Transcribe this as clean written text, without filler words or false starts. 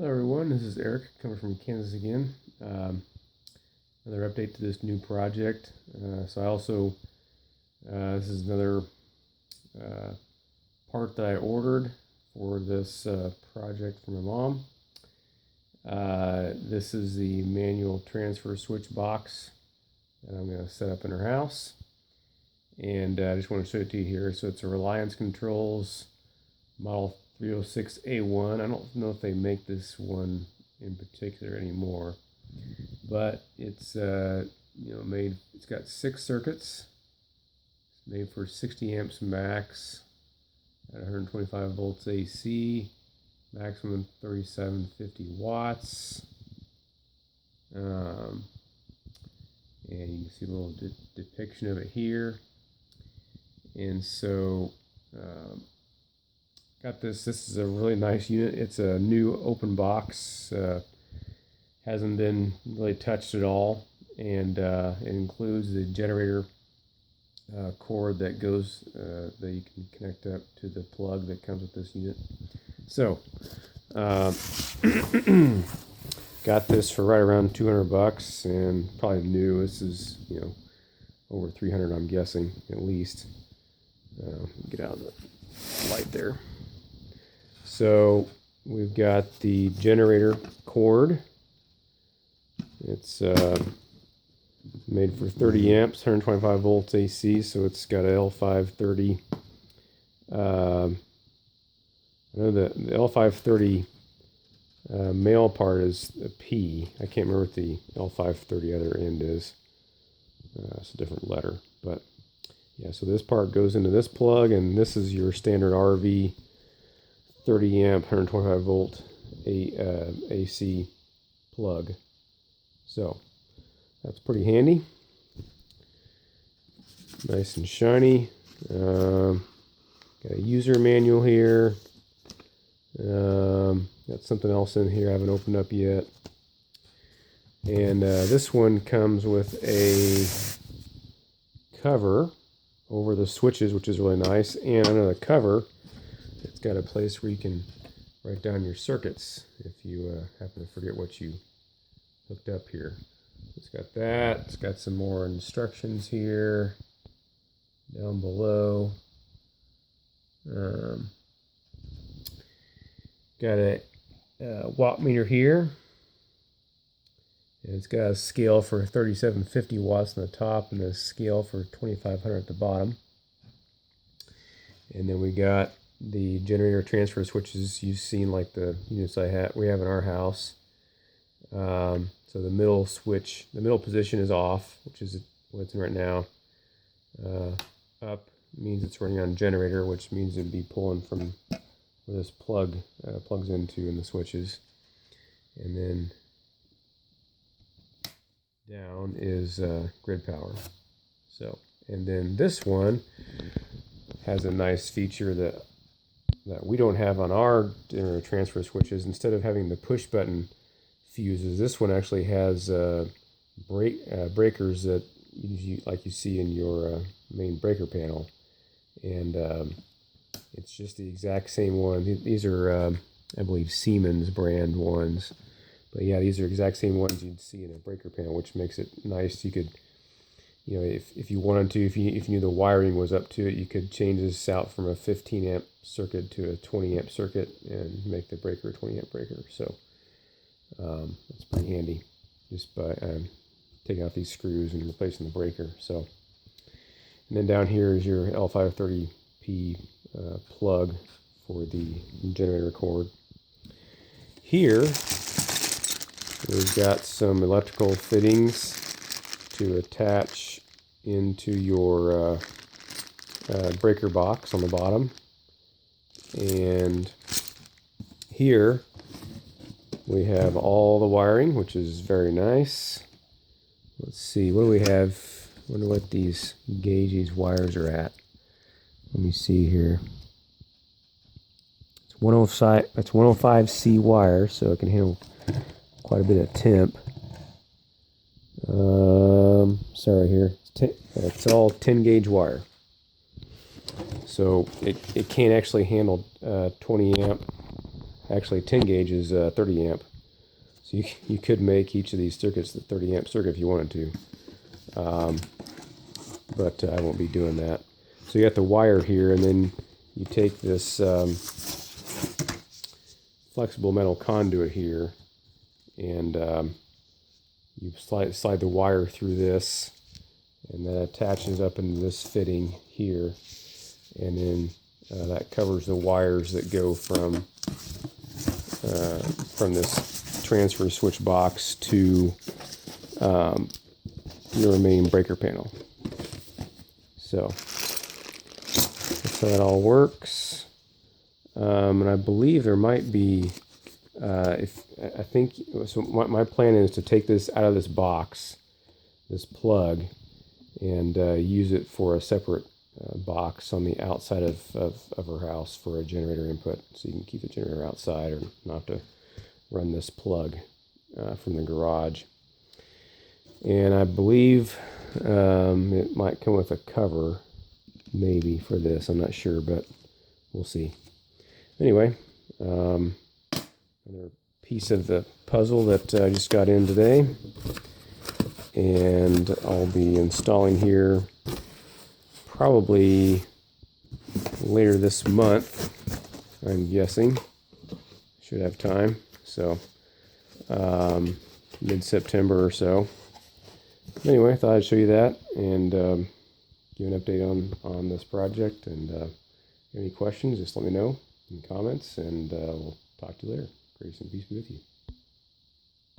Hello everyone, this is Eric coming from Kansas again. Another update to this new project. This is another part that I ordered for this project for my mom. This is the manual transfer switch box that I'm going to set up in her house. And I just want to show it to you here. So it's a Reliance Controls Model 306A1. I don't know if they make this one in particular anymore, but it's made. It's got 6 circuits. It's made for 60 amps max at 125 volts AC, maximum 3750 watts. And you can see a little depiction of it here. And so got this. This is a really nice unit. It's a new open box. Hasn't been really touched at all, and it includes the generator cord that goes that you can connect up to the plug that comes with this unit. So got this for right around $200, and probably new. This is over 300, I'm guessing, at least. Get out of the light there. So we've got the generator cord. It's made for 30 amps, 125 volts AC, so it's got a L530. I know the L530 male part is a P. I can't remember what the L530 other end is. It's a different letter, but yeah, so this part goes into this plug, and this is your standard RV 30 amp 125 volt AC plug. So that's pretty handy, nice and shiny. Got a user manual here. Got something else in here I haven't opened up yet, and this one comes with a cover over the switches, which is really nice, and under the cover it's got a place where you can write down your circuits if you happen to forget what you hooked up here. It's got that. It's got some more instructions here down below. Got a watt meter here, and it's got a scale for 3750 watts on the top and a scale for 2500 at the bottom. And then we got the generator transfer switches you've seen, like the units we have in our house. So the middle switch, the middle position is off, which is what it's in right now. Up means it's running on generator, which means it'd be pulling from where this plug plugs into in the switches. And then down is grid power. So, and then this one has a nice feature that we don't have on our generator transfer switches. Instead of having the push button fuses, this one actually has breakers that like you see in your main breaker panel, and it's just the exact same one. These are I believe Siemens brand ones, but yeah, these are exact same ones you'd see in a breaker panel, which makes it nice. You could, if you wanted to, if you knew the wiring was up to it, you could change this out from a 15 amp circuit to a 20 amp circuit and make the breaker a 20 amp breaker. So it's pretty handy, just by taking out these screws and replacing the breaker. So, and then down here is your L530P plug for the generator cord. Here we've got some electrical fittings to attach into your breaker box on the bottom, and here we have all the wiring, which is very nice. Let's see, what do we have? I wonder what these wires are at. Let me see here. It's 105. That's 105C wire, so it can handle quite a bit of temp. Sorry here. It's all 10 gauge wire. So it can't actually handle 20 amp Actually, 10 gauge is 30 amp. So you could make each of these circuits the 30 amp circuit if you wanted to. But I won't be doing that. So you got the wire here, and then you take this flexible metal conduit here, and you slide the wire through this, and that attaches up into this fitting here, and then that covers the wires that go from this transfer switch box to your main breaker panel. So that's how that all works. And I believe there might be, I think, so my plan is to take this out of this box, this plug, and use it for a separate box on the outside of her house for a generator input, so you can keep the generator outside or not have to run this plug from the garage. And I believe it might come with a cover, maybe, for this. I'm not sure, but we'll see. Anyway, another piece of the puzzle that I just got in today, and I'll be installing here probably later this month, I'm guessing. Should have time, so mid-September or so. Anyway, I thought I'd show you that and give an update on this project. And any questions, just let me know in the comments, and we'll talk to you later. Grace and peace be with you.